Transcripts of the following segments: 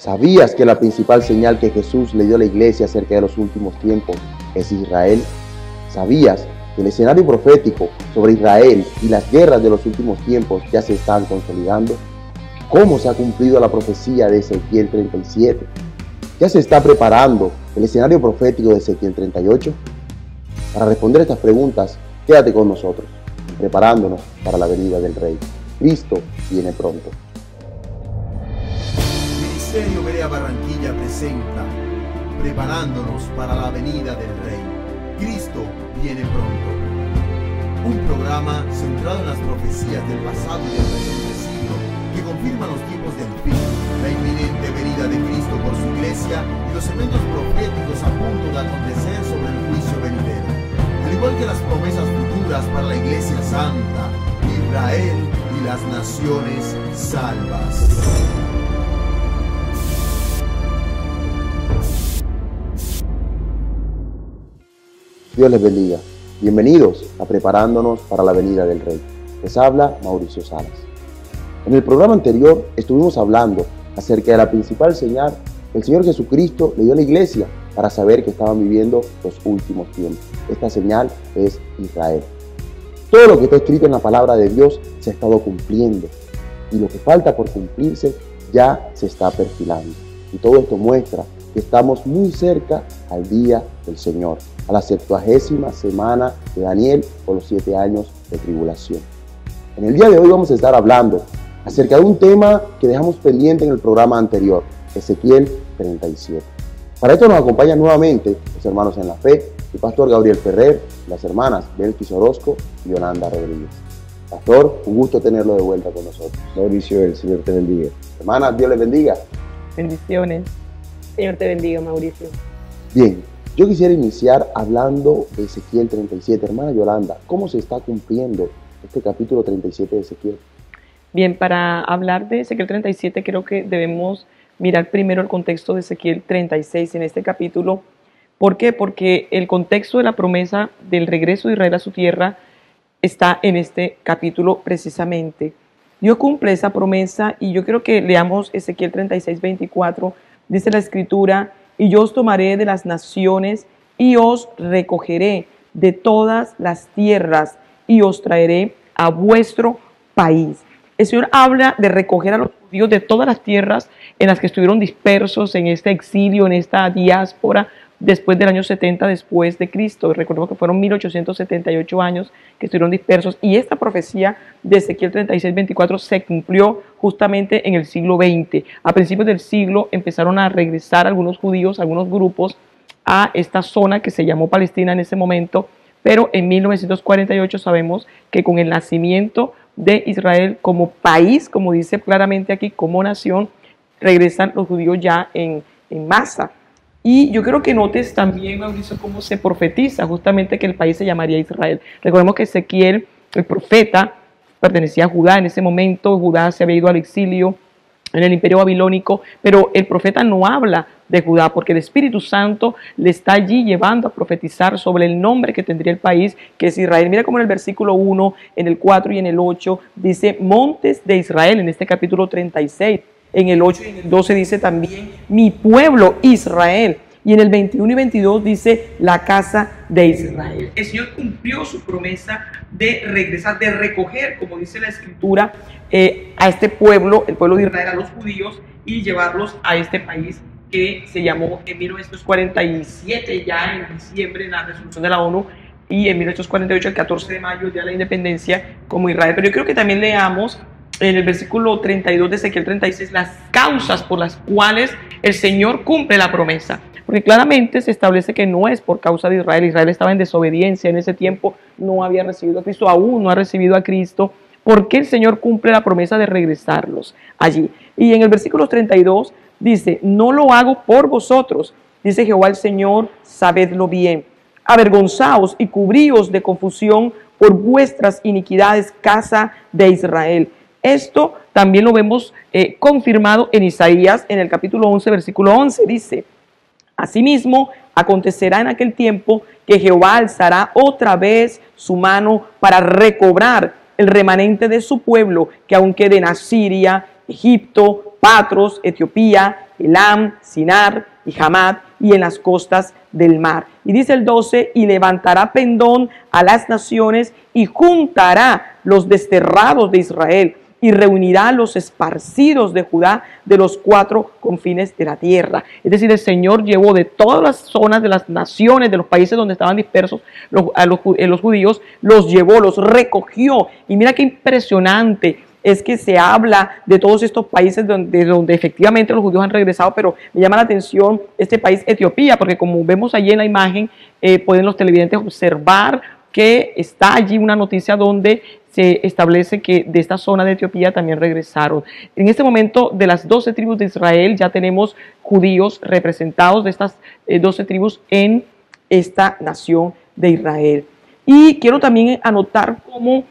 ¿Sabías que la principal señal que Jesús le dio a la iglesia acerca de los últimos tiempos es Israel? ¿Sabías que el escenario profético sobre Israel y las guerras de los últimos tiempos ya se están consolidando? ¿Cómo se ha cumplido la profecía de Ezequiel 37? ¿Ya se está preparando el escenario profético de Ezequiel 38? Para responder estas preguntas, quédate con nosotros, preparándonos para la venida del Rey. Cristo viene pronto. Ministerio Berea Barranquilla presenta Preparándonos para la venida del Rey. Cristo viene pronto. Un programa centrado en las profecías del pasado y del presente siglo que confirman los tiempos del fin, la inminente venida de Cristo por su iglesia y los eventos proféticos a punto de acontecer sobre el juicio venidero, al igual que las promesas futuras para la iglesia santa, Israel y las naciones salvas. Dios les bendiga. Bienvenidos a Preparándonos para la venida del Rey. Les habla Mauricio Salas. En el programa anterior estuvimos hablando acerca de la principal señal que el Señor Jesucristo le dio a la iglesia para saber que estaban viviendo los últimos tiempos. Esta señal es Israel. Todo lo que está escrito en la palabra de Dios se ha estado cumpliendo y lo que falta por cumplirse ya se está perfilando. Y todo esto muestra que estamos muy cerca al día del Señor, a la 70ª semana de Daniel o los 7 años de tribulación. En el día de hoy vamos a estar hablando acerca de un tema que dejamos pendiente en el programa anterior, Ezequiel 37. Para esto nos acompañan nuevamente los hermanos en la fe, el pastor Gabriel Ferrer, las hermanas Belkis Orozco y Yolanda Rodríguez. Pastor, un gusto tenerlo de vuelta con nosotros. Mauricio, el Señor te bendiga. Hermanas, Dios les bendiga. Bendiciones. Señor te bendiga, Mauricio. Bien, yo quisiera iniciar hablando de Ezequiel 37. Hermana Yolanda, ¿cómo se está cumpliendo este capítulo 37 de Ezequiel? Bien, para hablar de Ezequiel 37 creo que debemos mirar primero el contexto de Ezequiel 36 en este capítulo. ¿Por qué? Porque el contexto de la promesa del regreso de Israel a su tierra está en este capítulo precisamente. Dios cumple esa promesa y yo quiero que leamos Ezequiel 36, 24. Dice la Escritura: y yo os tomaré de las naciones y os recogeré de todas las tierras y os traeré a vuestro país. El Señor habla de recoger a los judíos de todas las tierras en las que estuvieron dispersos en este exilio, en esta diáspora, después del año 70 después de Cristo. Recordemos que fueron 1878 años que estuvieron dispersos y esta profecía de Ezequiel 36, 24 se cumplió justamente en el siglo XX. A principios del siglo empezaron a regresar algunos judíos, algunos grupos a esta zona que se llamó Palestina en ese momento, pero en 1948 sabemos que con el nacimiento de Israel como país, como dice claramente aquí, como nación, regresan los judíos ya en masa. Y yo quiero que notes también, Mauricio, cómo se profetiza justamente que el país se llamaría Israel. Recordemos que Ezequiel, el profeta, pertenecía a Judá en ese momento. Judá se había ido al exilio en el imperio babilónico, pero el profeta no habla de Judá porque el Espíritu Santo le está allí llevando a profetizar sobre el nombre que tendría el país, que es Israel. Mira cómo en el versículo 1, en el 4 y en el 8 dice montes de Israel, en este capítulo 36. En el 8 y en el 12 dice también mi pueblo Israel. Y en el 21 y 22 dice la casa de Israel. El Señor cumplió su promesa de regresar, de recoger, como dice la Escritura, a este pueblo, el pueblo de Israel, a los judíos, y llevarlos a este país que se llamó en 1947, ya en diciembre, en la resolución de la ONU, y en 1948, el 14 de mayo, ya la independencia, como Israel. Pero yo creo que también leamos en el versículo 32 de Ezequiel 36 las causas por las cuales el Señor cumple la promesa. Porque claramente se establece que no es por causa de Israel. Israel estaba en desobediencia en ese tiempo, no había recibido a Cristo, aún no ha recibido a Cristo. ¿Por qué el Señor cumple la promesa de regresarlos allí? Y en el versículo 32 dice: no lo hago por vosotros, dice Jehová el Señor, sabedlo bien. Avergonzaos y cubríos de confusión por vuestras iniquidades, casa de Israel. Esto también lo vemos confirmado en Isaías, en el capítulo 11, versículo 11, dice: asimismo, acontecerá en aquel tiempo que Jehová alzará otra vez su mano para recobrar el remanente de su pueblo que aún quede en Asiria Egipto, Patros, Etiopía, Elam, Sinar y Hamad, y en las costas del mar. Y dice el 12, y levantará pendón a las naciones y juntará los desterrados de Israel y reunirá a los esparcidos de Judá de los 4 confines de la tierra. Es decir, el Señor llevó de todas las zonas de las naciones, de los países donde estaban dispersos los judíos, los llevó, los recogió. Y mira qué impresionante es que se habla de todos estos países donde efectivamente los judíos han regresado, pero me llama la atención este país Etiopía, porque como vemos allí en la imagen, pueden los televidentes observar que está allí una noticia donde se establece que de esta zona de Etiopía también regresaron. En este momento, de las 12 tribus de Israel, ya tenemos judíos representados de estas 12 tribus en esta nación de Israel. Y quiero también anotar cómo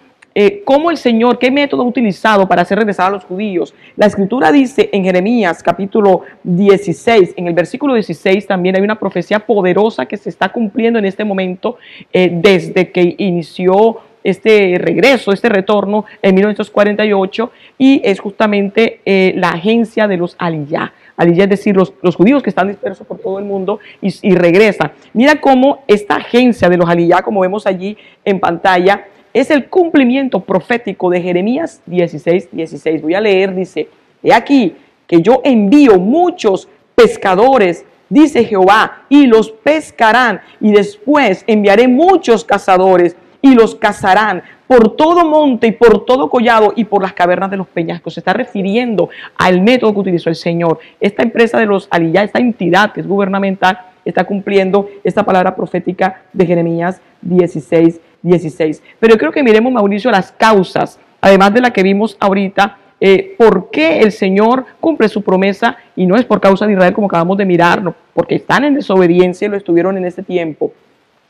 el Señor, qué método ha utilizado para hacer regresar a los judíos. La Escritura dice en Jeremías capítulo 16, en el versículo 16 también hay una profecía poderosa que se está cumpliendo en este momento desde que inició este regreso, este retorno en 1948, y es justamente la agencia de los Aliyah. Aliyah, es decir, los judíos que están dispersos por todo el mundo y regresan. Mira cómo esta agencia de los Aliyah, como vemos allí en pantalla, es el cumplimiento profético de Jeremías 16:16. Voy a leer, dice: he aquí que yo envío muchos pescadores, dice Jehová, y los pescarán, y después enviaré muchos cazadores, y los cazarán por todo monte y por todo collado y por las cavernas de los peñascos. Se está refiriendo al método que utilizó el Señor. Esta empresa de los Aliyah, esta entidad que es gubernamental, está cumpliendo esta palabra profética de Jeremías 16:16. Pero yo creo que miremos, Mauricio, las causas, además de la que vimos ahorita, por qué el Señor cumple su promesa, y no es por causa de Israel como acabamos de mirar, no, porque están en desobediencia y lo estuvieron en este tiempo.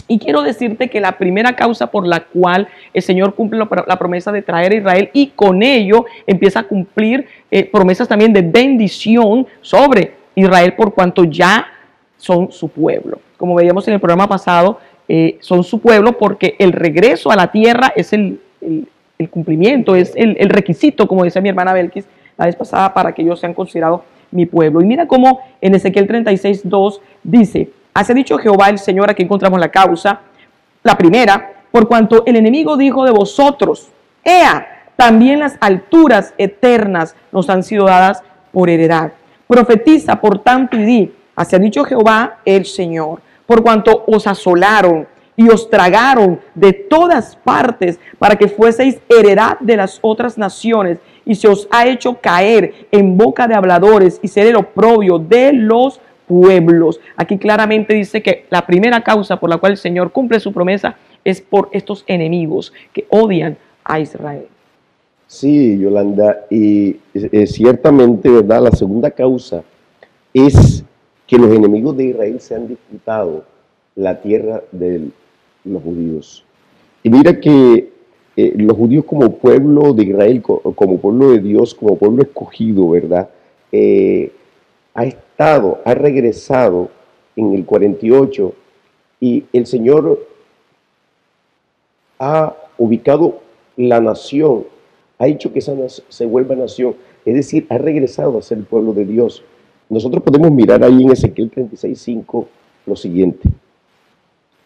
Y quiero decirte que la primera causa por la cual el Señor cumple la promesa de traer a Israel, y con ello empieza a cumplir promesas también de bendición sobre Israel, por cuanto ya son su pueblo. Como veíamos en el programa pasado, son su pueblo porque el regreso a la tierra es el cumplimiento, es el requisito, como decía mi hermana Belkis la vez pasada, para que ellos sean considerados mi pueblo. Y mira cómo en Ezequiel 36:2 dice: así ha dicho Jehová el Señor. Aquí encontramos la causa. La primera: por cuanto el enemigo dijo de vosotros: ea, también las alturas eternas nos han sido dadas por heredad. Profetiza por tanto y di: así ha dicho Jehová el Señor, por cuanto os asolaron y os tragaron de todas partes para que fueseis heredad de las otras naciones, y se os ha hecho caer en boca de habladores y ser el oprobio de los pueblos. Aquí claramente dice que la primera causa por la cual el Señor cumple su promesa es por estos enemigos que odian a Israel. Sí, Yolanda, y ciertamente, ¿verdad? La segunda causa es que los enemigos de Israel se han disputado la tierra de los judíos. Y mira que los judíos, como pueblo de Israel, como pueblo de Dios, como pueblo escogido, ¿verdad? Ha regresado en el 48, y el Señor ha ubicado la nación, ha hecho que esa se vuelva nación, es decir, ha regresado a ser el pueblo de Dios. Nosotros podemos mirar ahí en Ezequiel 36:5 lo siguiente: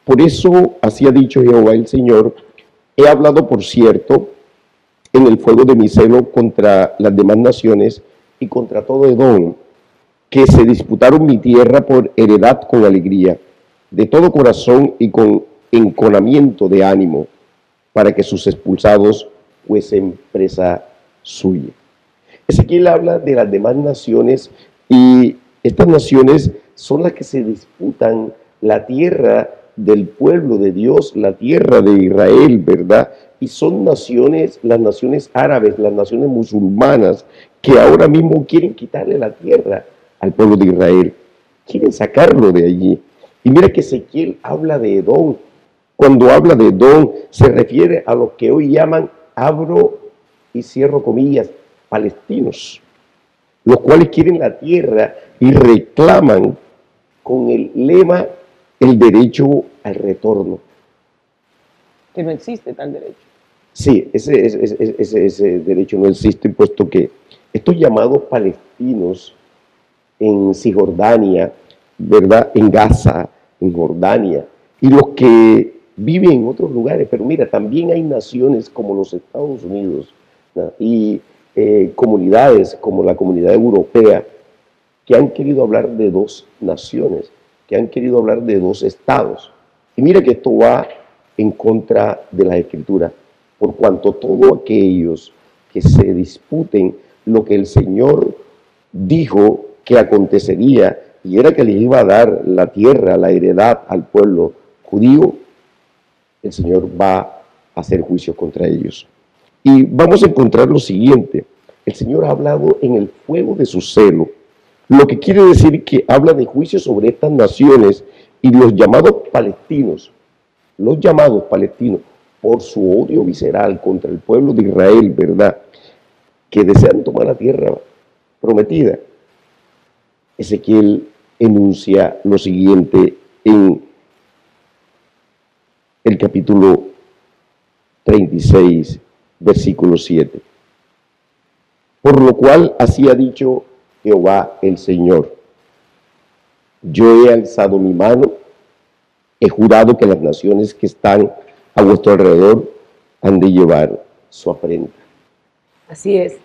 por eso así ha dicho Jehová el Señor: he hablado, por cierto, en el fuego de mi celo contra las demás naciones y contra todo Edom, que se disputaron mi tierra por heredad con alegría, de todo corazón y con enconamiento de ánimo, para que sus expulsados fuesen presa suya. Ezequiel habla de las demás naciones, y estas naciones son las que se disputan la tierra del pueblo de Dios, la tierra de Israel, ¿verdad? Y son naciones, las naciones árabes, las naciones musulmanas, que ahora mismo quieren quitarle la tierra al pueblo de Israel, quieren sacarlo de allí. Y mira que Ezequiel habla de Edom. Cuando habla de Edom, se refiere a los que hoy llaman, abro y cierro comillas, palestinos, los cuales quieren la tierra y reclaman con el lema el derecho al retorno. Que no existe tal derecho. Sí, ese derecho no existe, puesto que estos llamados palestinos en Cisjordania, ¿verdad? En Gaza, en Jordania, y los que viven en otros lugares. Pero mira, también hay naciones como los Estados Unidos, ¿no? Y comunidades como la comunidad europea que han querido hablar de dos naciones, que han querido hablar de dos estados. Y mira que esto va en contra de la Escritura, por cuanto todos aquellos que se disputen lo que el Señor dijo que acontecería, y era que les iba a dar la tierra, la heredad al pueblo judío, el Señor va a hacer juicio contra ellos. Y vamos a encontrar lo siguiente: el Señor ha hablado en el fuego de su celo, lo que quiere decir que habla de juicio sobre estas naciones y los llamados palestinos, por su odio visceral contra el pueblo de Israel, ¿verdad?, que desean tomar la tierra prometida. Ezequiel enuncia lo siguiente en el capítulo 36, versículo 7. Por lo cual así ha dicho Jehová el Señor: yo he alzado mi mano, he jurado que las naciones que están a vuestro alrededor han de llevar su afrenta. Así es.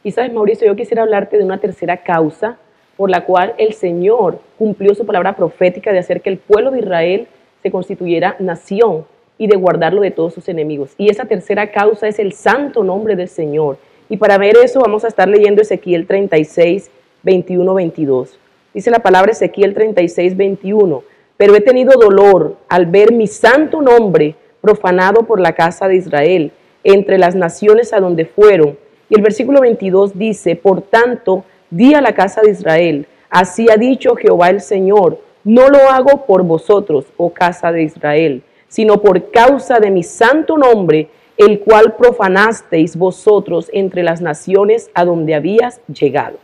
Y sabes, Mauricio, yo quisiera hablarte de una tercera causa por la cual el Señor cumplió su palabra profética de hacer que el pueblo de Israel se constituyera nación y de guardarlo de todos sus enemigos. Y esa tercera causa es el santo nombre del Señor. Y para ver eso vamos a estar leyendo Ezequiel 36, 21, 22. Dice la palabra Ezequiel 36, 21. Pero he tenido dolor al ver mi santo nombre profanado por la casa de Israel, entre las naciones a donde fueron. Y el versículo 22 dice: por tanto, di a la casa de Israel, así ha dicho Jehová el Señor, no lo hago por vosotros, oh casa de Israel, sino por causa de mi santo nombre, el cual profanasteis vosotros entre las naciones a donde habías llegado.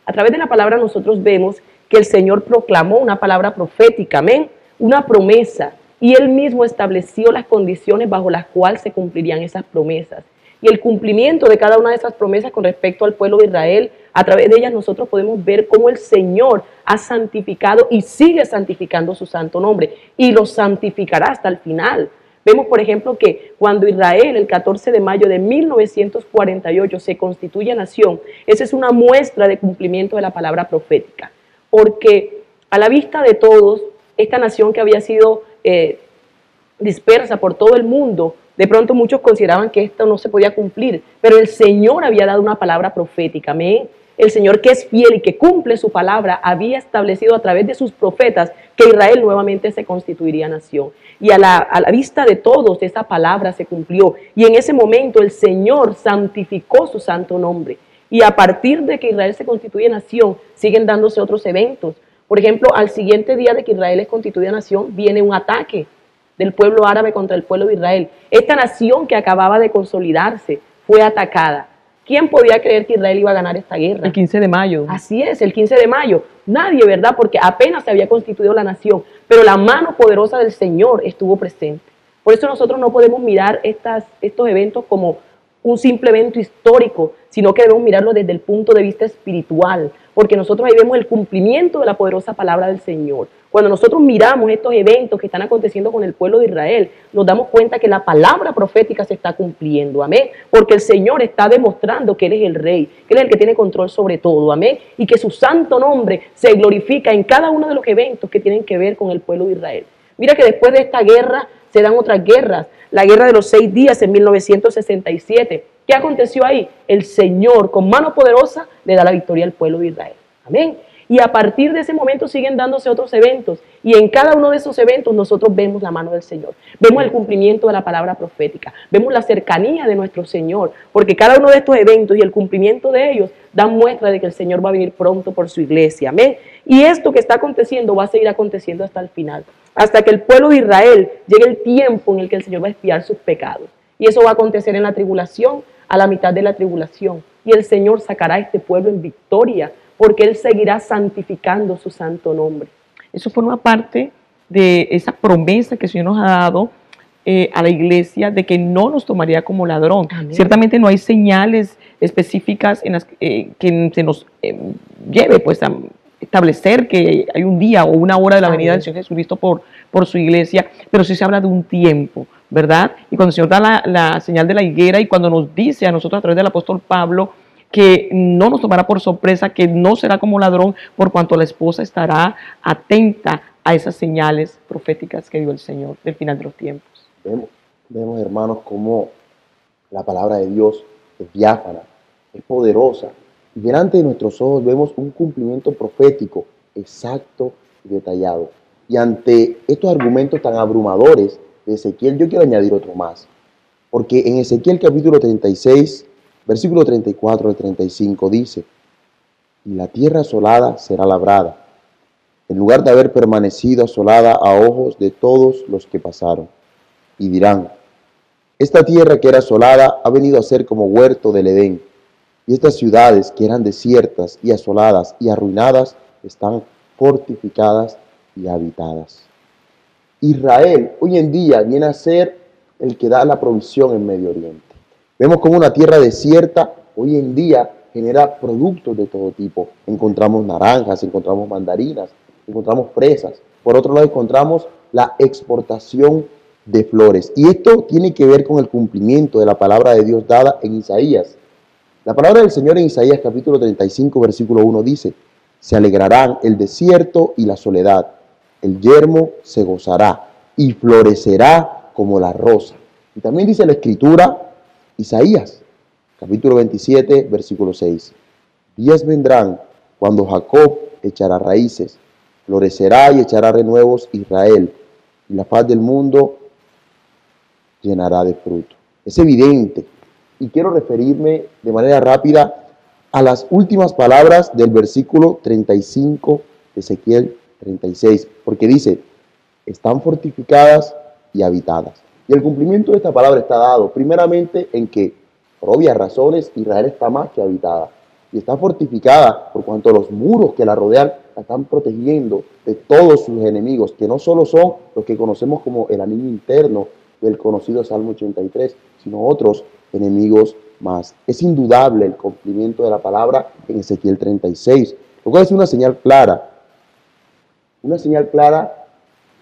A través de la palabra nosotros vemos que el Señor proclamó una palabra profética, amén, una promesa, y Él mismo estableció las condiciones bajo las cuales se cumplirían esas promesas. Y el cumplimiento de cada una de esas promesas con respecto al pueblo de Israel, a través de ellas nosotros podemos ver cómo el Señor ha santificado y sigue santificando su santo nombre, y lo santificará hasta el final. Vemos, por ejemplo, que cuando Israel, el 14 de mayo de 1948, se constituye nación, esa es una muestra de cumplimiento de la palabra profética. Porque a la vista de todos, esta nación que había sido dispersa por todo el mundo, de pronto muchos consideraban que esto no se podía cumplir, pero el Señor había dado una palabra profética, amén. El Señor, que es fiel y que cumple su palabra, había establecido a través de sus profetas que Israel nuevamente se constituiría nación. Y a la vista de todos esa palabra se cumplió. Y en ese momento el Señor santificó su santo nombre. Y a partir de que Israel se constituye nación, siguen dándose otros eventos. Por ejemplo, al siguiente día de que Israel es constituida nación, viene un ataque del pueblo árabe contra el pueblo de Israel. Esta nación que acababa de consolidarse fue atacada. ¿Quién podía creer que Israel iba a ganar esta guerra? El 15 de mayo. Así es, el 15 de mayo. Nadie, ¿verdad? Porque apenas se había constituido la nación, pero la mano poderosa del Señor estuvo presente. Por eso nosotros no podemos mirar estos eventos como un simple evento histórico, sino que debemos mirarlo desde el punto de vista espiritual, porque nosotros ahí vemos el cumplimiento de la poderosa palabra del Señor. Cuando nosotros miramos estos eventos que están aconteciendo con el pueblo de Israel, nos damos cuenta que la palabra profética se está cumpliendo, amén, porque el Señor está demostrando que Él es el Rey, que Él es el que tiene control sobre todo, amén, y que su santo nombre se glorifica en cada uno de los eventos que tienen que ver con el pueblo de Israel. Mira que después de esta guerra se dan otras guerras, la guerra de los 6 días en 1967. ¿Qué aconteció ahí? El Señor con mano poderosa le da la victoria al pueblo de Israel, amén. Y a partir de ese momento siguen dándose otros eventos. Y en cada uno de esos eventos nosotros vemos la mano del Señor. Vemos el cumplimiento de la palabra profética. Vemos la cercanía de nuestro Señor. Porque cada uno de estos eventos y el cumplimiento de ellos dan muestra de que el Señor va a venir pronto por su iglesia. Amén. Y esto que está aconteciendo va a seguir aconteciendo hasta el final. Hasta que el pueblo de Israel llegue el tiempo en el que el Señor va a expiar sus pecados. Y eso va a acontecer en la tribulación, a la mitad de la tribulación. Y el Señor sacará a este pueblo en victoria, porque Él seguirá santificando su santo nombre. Eso forma parte de esa promesa que el Señor nos ha dado a la iglesia de que no nos tomaría como ladrón. Amén. Ciertamente no hay señales específicas en las que se nos lleve pues a establecer que hay un día o una hora de la venida del Señor Jesucristo por su iglesia, pero sí se habla de un tiempo, ¿verdad? Y cuando el Señor da la señal de la higuera y cuando nos dice a nosotros a través del apóstol Pablo que no nos tomará por sorpresa, que no será como ladrón, por cuanto la esposa estará atenta a esas señales proféticas que dio el Señor del final de los tiempos. Vemos, hermanos, cómo la palabra de Dios es diáfana, es poderosa, y delante de nuestros ojos vemos un cumplimiento profético exacto y detallado. Y ante estos argumentos tan abrumadores de Ezequiel, yo quiero añadir otro más, porque en Ezequiel capítulo 36, versículo 34 al 35 dice: y la tierra asolada será labrada, en lugar de haber permanecido asolada a ojos de todos los que pasaron. Y dirán: esta tierra que era asolada ha venido a ser como huerto del Edén, y estas ciudades que eran desiertas y asoladas y arruinadas están fortificadas y habitadas. Israel hoy en día viene a ser el que da la provisión en Medio Oriente. Vemos como una tierra desierta hoy en día genera productos de todo tipo. Encontramos naranjas, encontramos mandarinas, encontramos fresas. Por otro lado, encontramos la exportación de flores. Y esto tiene que ver con el cumplimiento de la palabra de Dios dada en Isaías. La palabra del Señor en Isaías capítulo 35, versículo 1 dice: se alegrarán el desierto y la soledad, el yermo se gozará y florecerá como la rosa. Y también dice la Escritura, Isaías capítulo 27, versículo 6: días vendrán cuando Jacob echará raíces, florecerá y echará renuevos Israel, y la faz del mundo llenará de fruto. Es evidente, y quiero referirme de manera rápida a las últimas palabras del versículo 35 de Ezequiel 36, porque dice: están fortificadas y habitadas. Y el cumplimiento de esta palabra está dado primeramente en que, por obvias razones, Israel está más que habitada y está fortificada por cuanto los muros que la rodean la están protegiendo de todos sus enemigos, que no solo son los que conocemos como el anillo interno del conocido Salmo 83, sino otros enemigos más. Es indudable el cumplimiento de la palabra en Ezequiel 36, lo cual es una señal clara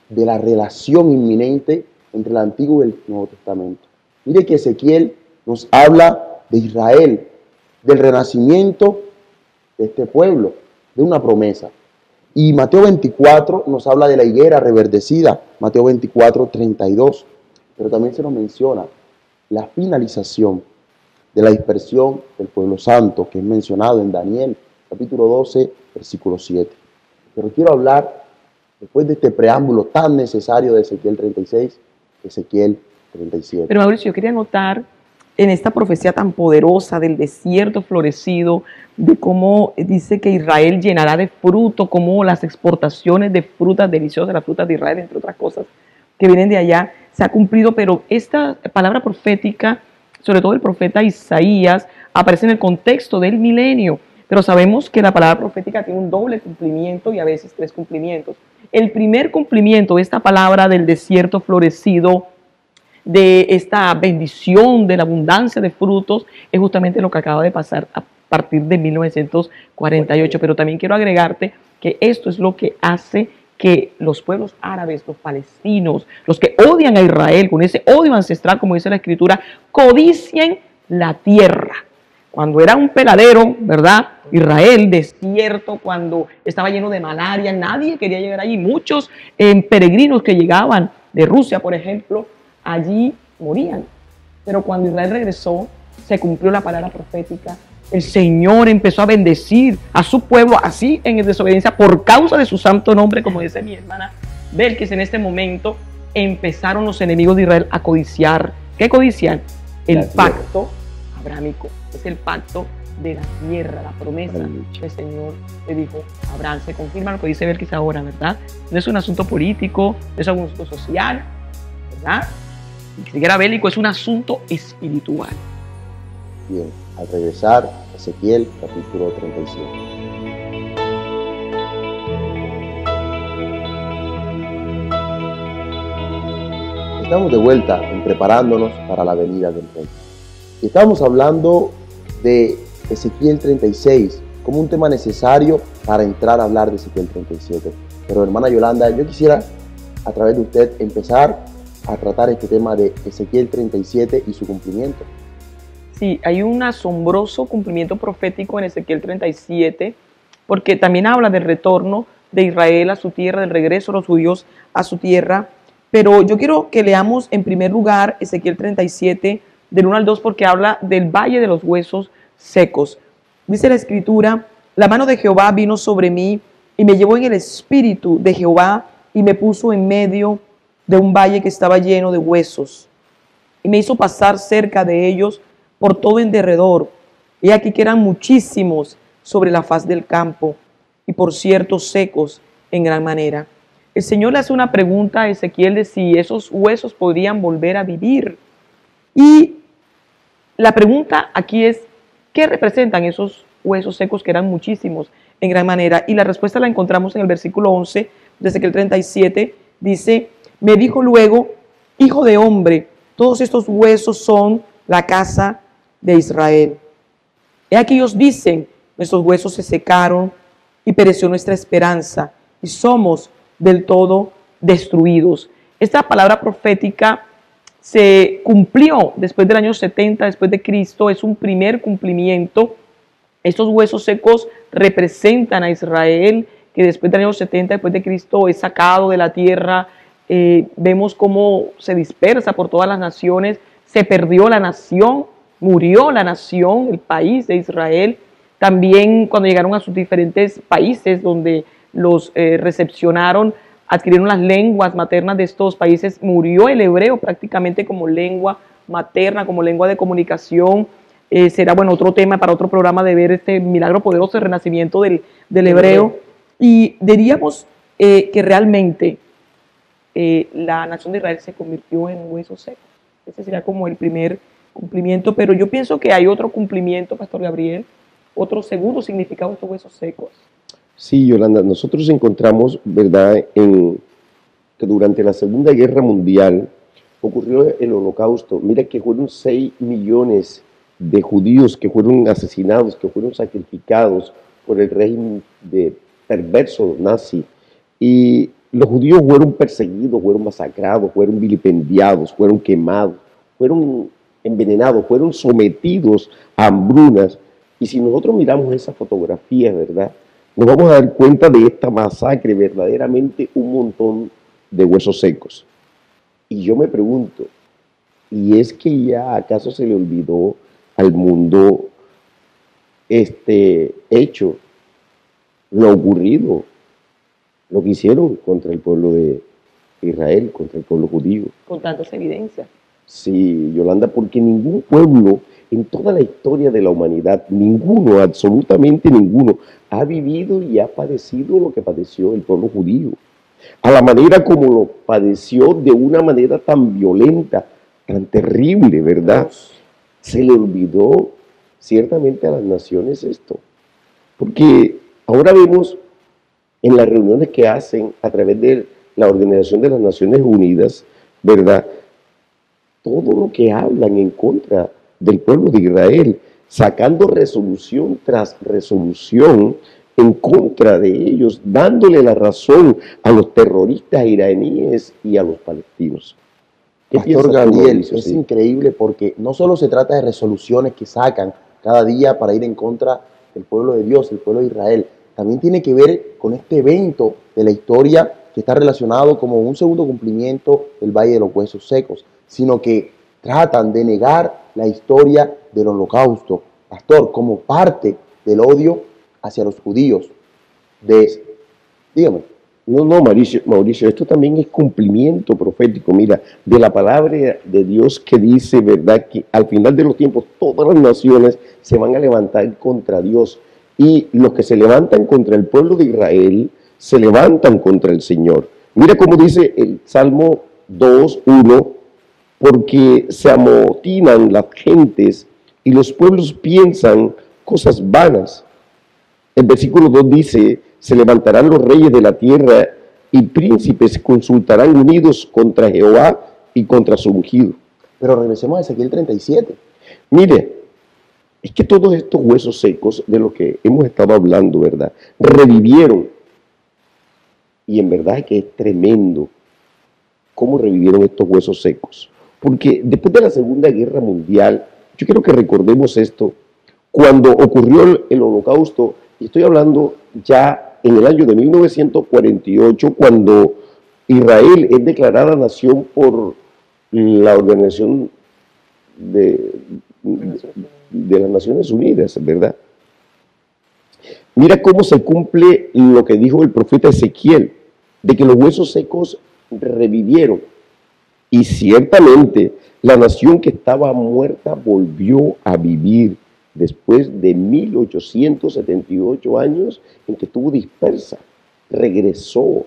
de la relación inminente entre el Antiguo y el Nuevo Testamento. Mire que Ezequiel nos habla de Israel, del renacimiento de este pueblo, de una promesa. Y Mateo 24 nos habla de la higuera reverdecida, Mateo 24, 32. Pero también se nos menciona la finalización de la dispersión del pueblo santo, que es mencionado en Daniel, capítulo 12, versículo 7. Pero quiero hablar, después de este preámbulo tan necesario de Ezequiel 36, Ezequiel 37. Pero Mauricio, yo quería notar en esta profecía tan poderosa del desierto florecido, de cómo dice que Israel llenará de fruto, como las exportaciones de frutas deliciosas, las frutas de Israel, entre otras cosas, que vienen de allá, se ha cumplido, pero esta palabra profética, sobre todo el profeta Isaías, aparece en el contexto del milenio, pero sabemos que la palabra profética tiene un doble cumplimiento y a veces tres cumplimientos. El primer cumplimiento de esta palabra del desierto florecido, de esta bendición, de la abundancia de frutos, es justamente lo que acaba de pasar a partir de 1948, pero también quiero agregarte que esto es lo que hace que los pueblos árabes, los palestinos, los que odian a Israel, con ese odio ancestral, como dice la Escritura, codicien la tierra. Cuando era un peladero, ¿verdad? Israel, desierto, cuando estaba lleno de malaria, nadie quería llegar allí. Muchos peregrinos que llegaban de Rusia, por ejemplo, allí morían. Pero cuando Israel regresó, se cumplió la palabra profética. El Señor empezó a bendecir a su pueblo, así en desobediencia, por causa de su santo nombre, como dice mi hermana Belkis. En este momento empezaron los enemigos de Israel a codiciar. ¿Qué codician? El pacto abrámico. Es el pacto de la tierra, la promesa que el Señor le dijo a Abraham. Se confirma lo que dice Belkis ahora, ¿verdad? No es un asunto político, no es un asunto social, ¿verdad? Ni siquiera bélico, es un asunto espiritual. Bien, al regresar, Ezequiel capítulo 37. Estamos de vuelta en preparándonos para la venida del Rey. Y estamos hablando de Ezequiel 36 como un tema necesario para entrar a hablar de Ezequiel 37. Pero hermana Yolanda, yo quisiera a través de usted empezar a tratar este tema de Ezequiel 37 y su cumplimiento. Sí, hay un asombroso cumplimiento profético en Ezequiel 37, porque también habla del retorno de Israel a su tierra, del regreso de los judíos a su tierra. Pero yo quiero que leamos en primer lugar Ezequiel 37, del 1 al 2, porque habla del valle de los huesos secos. Dice la Escritura: la mano de Jehová vino sobre mí y me llevó en el espíritu de Jehová y me puso en medio de un valle que estaba lleno de huesos. Y me hizo pasar cerca de ellos por todo en derredor. Y aquí que eran muchísimos sobre la faz del campo y por cierto secos en gran manera. El Señor le hace una pregunta a Ezequiel de si esos huesos podrían volver a vivir. Y la pregunta aquí es, ¿qué representan esos huesos secos que eran muchísimos en gran manera? Y la respuesta la encontramos en el versículo 11 de Ezequiel 37. Dice: me dijo luego, hijo de hombre, todos estos huesos son la casa de Israel. He aquí ellos dicen, nuestros huesos se secaron y pereció nuestra esperanza y somos del todo destruidos. Esta palabra profética se cumplió después del año 70 después de Cristo. Es un primer cumplimiento. Estos huesos secos representan a Israel, que después del año 70 después de Cristo es sacado de la tierra. Vemos cómo se dispersa por todas las naciones. Se perdió la nación, murió la nación, el país de Israel. También cuando llegaron a sus diferentes países donde los recepcionaron, adquirieron las lenguas maternas de estos países, murió el hebreo prácticamente como lengua materna, como lengua de comunicación. Será otro tema para otro programa de ver este milagro poderoso del renacimiento del hebreo. Y diríamos que realmente la nación de Israel se convirtió en huesos secos. Ese sería como el primer cumplimiento, pero yo pienso que hay otro cumplimiento, Pastor Gabriel, otro segundo significado de estos huesos secos. Sí, Yolanda, nosotros encontramos, ¿verdad?, que durante la Segunda Guerra Mundial ocurrió el Holocausto. Mira que fueron 6 millones de judíos que fueron asesinados, que fueron sacrificados por el régimen perverso nazi. Y los judíos fueron perseguidos, fueron masacrados, fueron vilipendiados, fueron quemados, fueron envenenados, fueron sometidos a hambrunas. Y si nosotros miramos esa fotografía, ¿verdad?, nos vamos a dar cuenta de esta masacre, verdaderamente un montón de huesos secos. Y yo me pregunto, ¿y es que ya acaso se le olvidó al mundo este hecho, lo ocurrido, lo que hicieron contra el pueblo de Israel, contra el pueblo judío? Con tantas evidencias. Sí, Yolanda, porque ningún pueblo en toda la historia de la humanidad, ninguno, absolutamente ninguno, ha vivido y ha padecido lo que padeció el pueblo judío. A la manera como lo padeció, de una manera tan violenta, tan terrible, ¿verdad? Se le olvidó ciertamente a las naciones esto. Porque ahora vemos en las reuniones que hacen a través de la Organización de las Naciones Unidas, ¿verdad?, todo lo que hablan en contra del pueblo de Israel, sacando resolución tras resolución en contra de ellos, dándole la razón a los terroristas iraníes y a los palestinos. Pastor Gabriel, es increíble porque no solo se trata de resoluciones que sacan cada día para ir en contra del pueblo de Dios, el pueblo de Israel, también tiene que ver con este evento de la historia que está relacionado como un segundo cumplimiento del Valle de los Huesos Secos, sino que tratan de negar la historia del Holocausto, pastor, como parte del odio hacia los judíos. Dígame. No, Mauricio, esto también es cumplimiento profético, mira, de la palabra de Dios que dice, ¿verdad?, que al final de los tiempos todas las naciones se van a levantar contra Dios, y los que se levantan contra el pueblo de Israel se levantan contra el Señor. Mira cómo dice el Salmo 2:1, porque se amotinan las gentes y los pueblos piensan cosas vanas. El versículo 2 dice: se levantarán los reyes de la tierra y príncipes consultarán unidos contra Jehová y contra su ungido. Pero regresemos a Ezequiel 37. Mire, es que todos estos huesos secos de los que hemos estado hablando, ¿verdad?, revivieron. Y en verdad es que es tremendo cómo revivieron estos huesos secos. Porque después de la Segunda Guerra Mundial, yo quiero que recordemos esto, cuando ocurrió el Holocausto, y estoy hablando ya en el año de 1948, cuando Israel es declarada nación por la Organización de las Naciones Unidas, ¿verdad? Mira cómo se cumple lo que dijo el profeta Ezequiel, de que los huesos secos revivieron. Y ciertamente la nación que estaba muerta volvió a vivir después de 1878 años en que estuvo dispersa. Regresó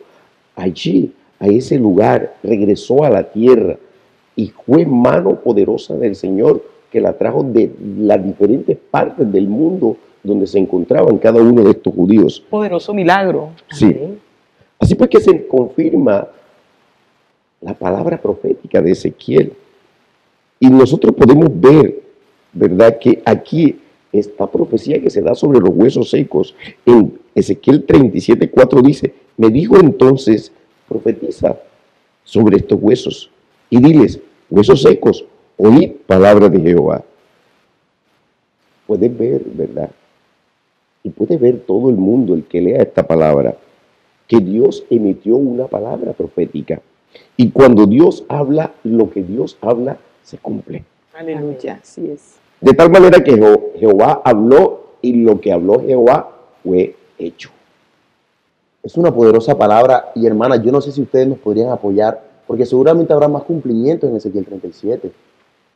allí, a ese lugar, regresó a la tierra y fue mano poderosa del Señor que la trajo de las diferentes partes del mundo donde se encontraban cada uno de estos judíos. Poderoso milagro. Sí. Así pues que se confirma la palabra profética de Ezequiel. Y nosotros podemos ver, ¿verdad?, que aquí esta profecía que se da sobre los huesos secos, en Ezequiel 37:4 dice, me dijo entonces, profetiza sobre estos huesos y diles, huesos secos, oíd palabra de Jehová. Puedes ver, ¿verdad? Y puede ver todo el mundo, el que lea esta palabra, que Dios emitió una palabra profética. Y cuando Dios habla, lo que Dios habla se cumple. Aleluya, así es. De tal manera que Jehová habló y lo que habló Jehová fue hecho. Es una poderosa palabra y hermanas, yo no sé si ustedes nos podrían apoyar, porque seguramente habrá más cumplimientos en Ezequiel 37.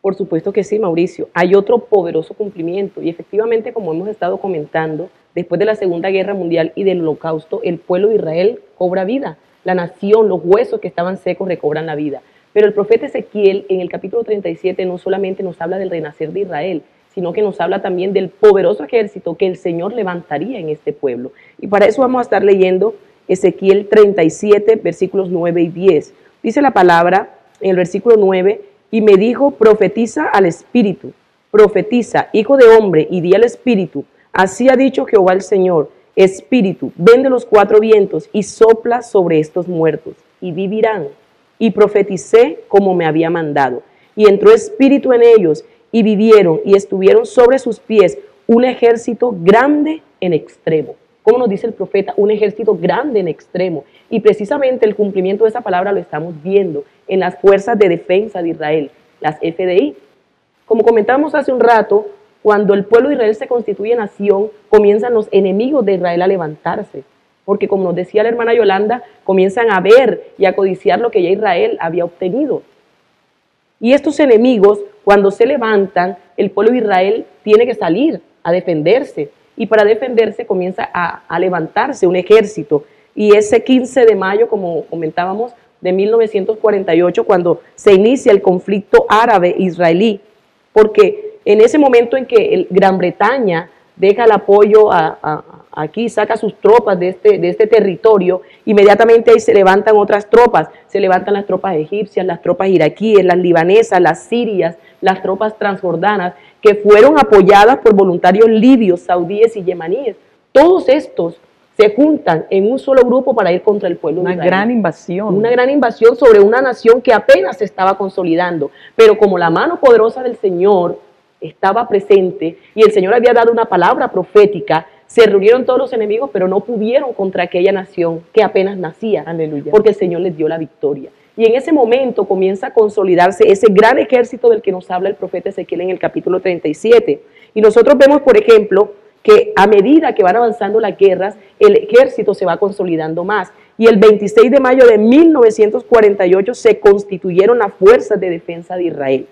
Por supuesto que sí, Mauricio. Hay otro poderoso cumplimiento y efectivamente, como hemos estado comentando, después de la Segunda Guerra Mundial y del Holocausto, el pueblo de Israel cobra vida. La nación, los huesos que estaban secos recobran la vida. Pero el profeta Ezequiel en el capítulo 37 no solamente nos habla del renacer de Israel, sino que nos habla también del poderoso ejército que el Señor levantaría en este pueblo. Y para eso vamos a estar leyendo Ezequiel 37, versículos 9 y 10. Dice la palabra en el versículo 9, y me dijo, profetiza al Espíritu, profetiza, hijo de hombre, y di al Espíritu, así ha dicho Jehová el Señor, Espíritu, ven de los cuatro vientos y sopla sobre estos muertos, y vivirán. Y profeticé como me había mandado. Y entró espíritu en ellos, y vivieron, y estuvieron sobre sus pies un ejército grande en extremo. Como nos dice el profeta, un ejército grande en extremo. Y precisamente el cumplimiento de esa palabra lo estamos viendo en las fuerzas de defensa de Israel, las FDI. Como comentamos hace un rato, cuando el pueblo de Israel se constituye nación, comienzan los enemigos de Israel a levantarse. Porque como nos decía la hermana Yolanda, comienzan a ver y a codiciar lo que ya Israel había obtenido. Y estos enemigos, cuando se levantan, el pueblo de Israel tiene que salir a defenderse. Y para defenderse comienza a levantarse un ejército. Y ese 15 de mayo, como comentábamos, de 1948, cuando se inicia el conflicto árabe-israelí, porque en ese momento en que Gran Bretaña deja el apoyo aquí, saca sus tropas de este territorio, inmediatamente ahí se levantan otras tropas, se levantan las tropas egipcias, las tropas iraquíes, las libanesas, las sirias, las tropas transjordanas, que fueron apoyadas por voluntarios libios, saudíes y yemaníes. Todos estos se juntan en un solo grupo para ir contra el pueblo de Israel. Una gran invasión. Una gran invasión sobre una nación que apenas se estaba consolidando, pero como la mano poderosa del Señor estaba presente y el Señor había dado una palabra profética, se reunieron todos los enemigos, pero no pudieron contra aquella nación que apenas nacía. Aleluya. Porque el Señor les dio la victoria. Y en ese momento comienza a consolidarse ese gran ejército del que nos habla el profeta Ezequiel en el capítulo 37. Y nosotros vemos, por ejemplo, que a medida que van avanzando las guerras, el ejército se va consolidando más. Y el 26 de mayo de 1948 se constituyeron las fuerzas de defensa de Israel.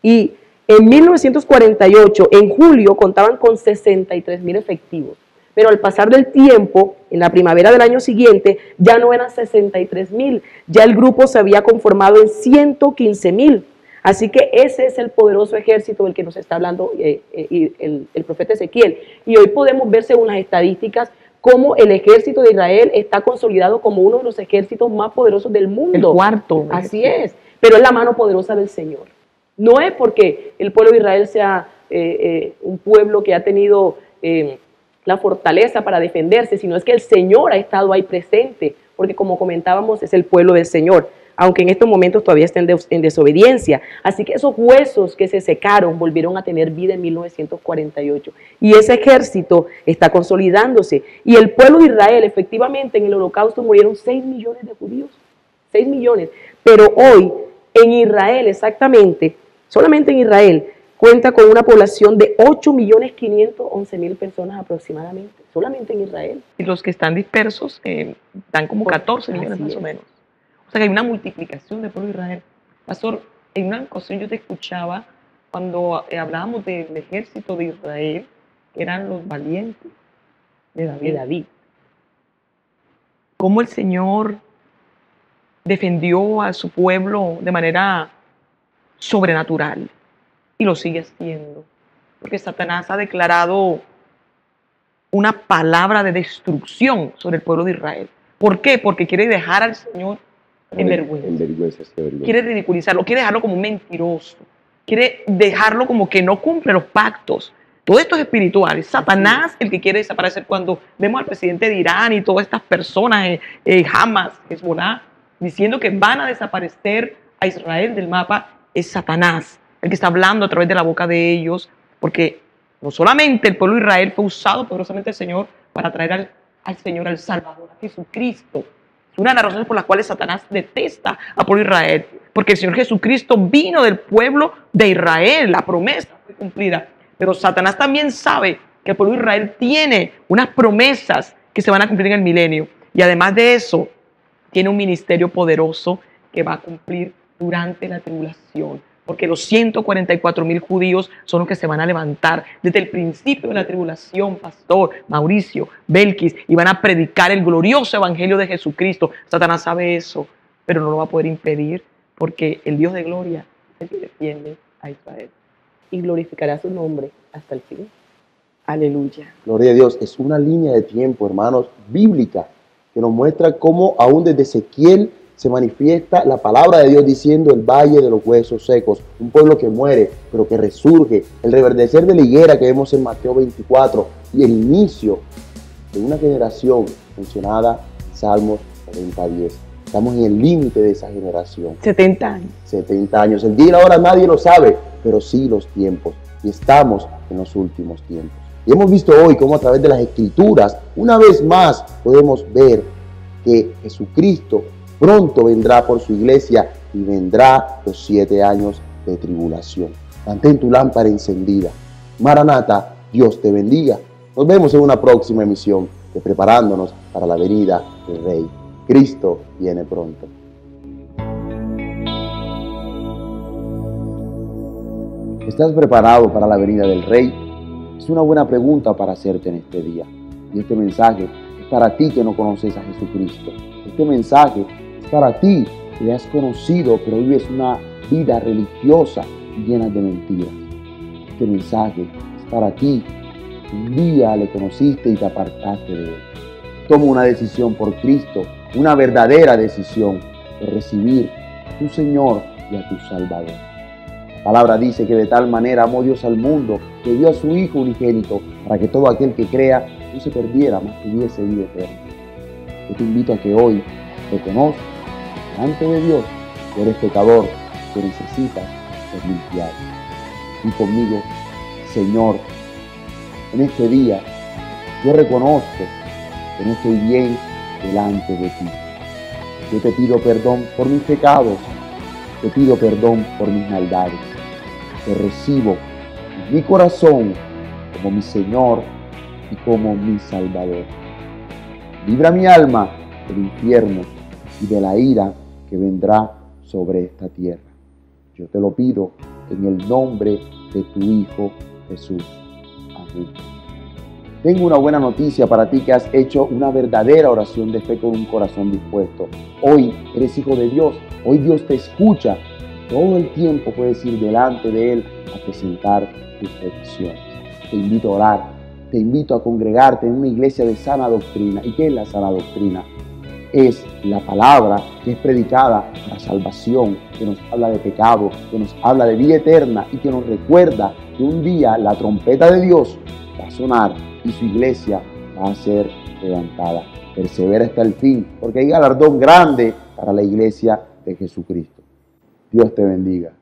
Y en 1948, en julio, contaban con 63,000 efectivos. Pero al pasar del tiempo, en la primavera del año siguiente, ya no eran 63,000. Ya el grupo se había conformado en 115,000. Así que ese es el poderoso ejército del que nos está hablando el profeta Ezequiel. Y hoy podemos ver, según las estadísticas, cómo el ejército de Israel está consolidado como uno de los ejércitos más poderosos del mundo. El cuarto. Así es. Pero es la mano poderosa del Señor. No es porque el pueblo de Israel sea un pueblo que ha tenido la fortaleza para defenderse, sino es que el Señor ha estado ahí presente, porque como comentábamos, es el pueblo del Señor, aunque en estos momentos todavía estén en desobediencia. Así que esos huesos que se secaron volvieron a tener vida en 1948. Y ese ejército está consolidándose. Y el pueblo de Israel, efectivamente, en el Holocausto murieron 6 millones de judíos. 6 millones. Pero hoy, en Israel exactamente, solamente en Israel, cuenta con una población de 8.511.000 personas aproximadamente. Solamente en Israel. Y los que están dispersos dan como 14 millones más o menos. O sea que hay una multiplicación del pueblo de Israel. Pastor, en una ocasión yo te escuchaba cuando hablábamos del ejército de Israel, que eran los valientes de David. Cómo el Señor defendió a su pueblo de manera sobrenatural y lo sigue haciendo. Porque Satanás ha declarado una palabra de destrucción sobre el pueblo de Israel. ¿Por qué? Porque quiere dejar al Señor en vergüenza. Quiere ridiculizarlo, quiere dejarlo como un mentiroso, quiere dejarlo como que no cumple los pactos. Todo esto es espiritual. Es Satanás el que quiere desaparecer. Cuando vemos al presidente de Irán y todas estas personas, Hamas, Hezbollah, diciendo que van a desaparecer a Israel del mapa, es Satanás el que está hablando a través de la boca de ellos, porque no solamente el pueblo de Israel fue usado poderosamente el Señor para traer al Señor, al Salvador, a Jesucristo. Es una de las razones por las cuales Satanás detesta al pueblo de Israel, porque el Señor Jesucristo vino del pueblo de Israel, la promesa fue cumplida. Pero Satanás también sabe que el pueblo de Israel tiene unas promesas que se van a cumplir en el milenio. Y además de eso, tiene un ministerio poderoso que va a cumplir durante la tribulación. Porque los 144.000 judíos son los que se van a levantar desde el principio de la tribulación, Pastor Mauricio, Belkis, y van a predicar el glorioso evangelio de Jesucristo. Satanás sabe eso, pero no lo va a poder impedir, porque el Dios de gloria es el que defiende a Israel. Y glorificará su nombre hasta el fin. Aleluya. Gloria a Dios. Es una línea de tiempo, hermanos, bíblica, que nos muestra cómo aún desde Ezequiel se manifiesta la palabra de Dios diciendo el valle de los huesos secos, un pueblo que muere, pero que resurge, el reverdecer de la higuera que vemos en Mateo 24 y el inicio de una generación mencionada en Salmos 40:10. Estamos en el límite de esa generación. 70 años. 70 años. El día y la hora nadie lo sabe, pero sí los tiempos. Y estamos en los últimos tiempos. Y hemos visto hoy cómo a través de las Escrituras, una vez más, podemos ver que Jesucristo pronto vendrá por su iglesia y vendrá los 7 años de tribulación. Mantén tu lámpara encendida. Maranata, Dios te bendiga. Nos vemos en una próxima emisión de Preparándonos para la venida del Rey. Cristo viene pronto. ¿Estás preparado para la venida del Rey? Es una buena pregunta para hacerte en este día. Y este mensaje es para ti que no conoces a Jesucristo. Este mensaje es para ti que le has conocido, pero vives una vida religiosa llena de mentiras. Este mensaje es para ti que un día le conociste y te apartaste de él. Toma una decisión por Cristo, una verdadera decisión de recibir a tu Señor y a tu Salvador. La palabra dice que de tal manera amó Dios al mundo que dio a su Hijo unigénito para que todo aquel que crea no se perdiera, mas tuviese vida eterna. Yo te invito a que hoy reconozcas delante de Dios que eres pecador, que necesitas ser limpiado. Y conmigo, Señor, en este día yo reconozco que no estoy bien delante de ti. Yo te pido perdón por mis pecados, te pido perdón por mis maldades. Te recibo en mi corazón como mi Señor y como mi Salvador. Libra mi alma del infierno y de la ira que vendrá sobre esta tierra. Yo te lo pido en el nombre de tu Hijo Jesús. Amén. Tengo una buena noticia para ti que has hecho una verdadera oración de fe con un corazón dispuesto. Hoy eres hijo de Dios. Hoy Dios te escucha. Todo el tiempo puedes ir delante de Él a presentar tus peticiones. Te invito a orar. Te invito a congregarte en una iglesia de sana doctrina. ¿Y qué es la sana doctrina? es la palabra que es predicada para salvación, que nos habla de pecado, que nos habla de vida eterna y que nos recuerda que un día la trompeta de Dios va a sonar y su iglesia va a ser levantada. Persevera hasta el fin, porque hay galardón grande para la iglesia de Jesucristo. Dios te bendiga.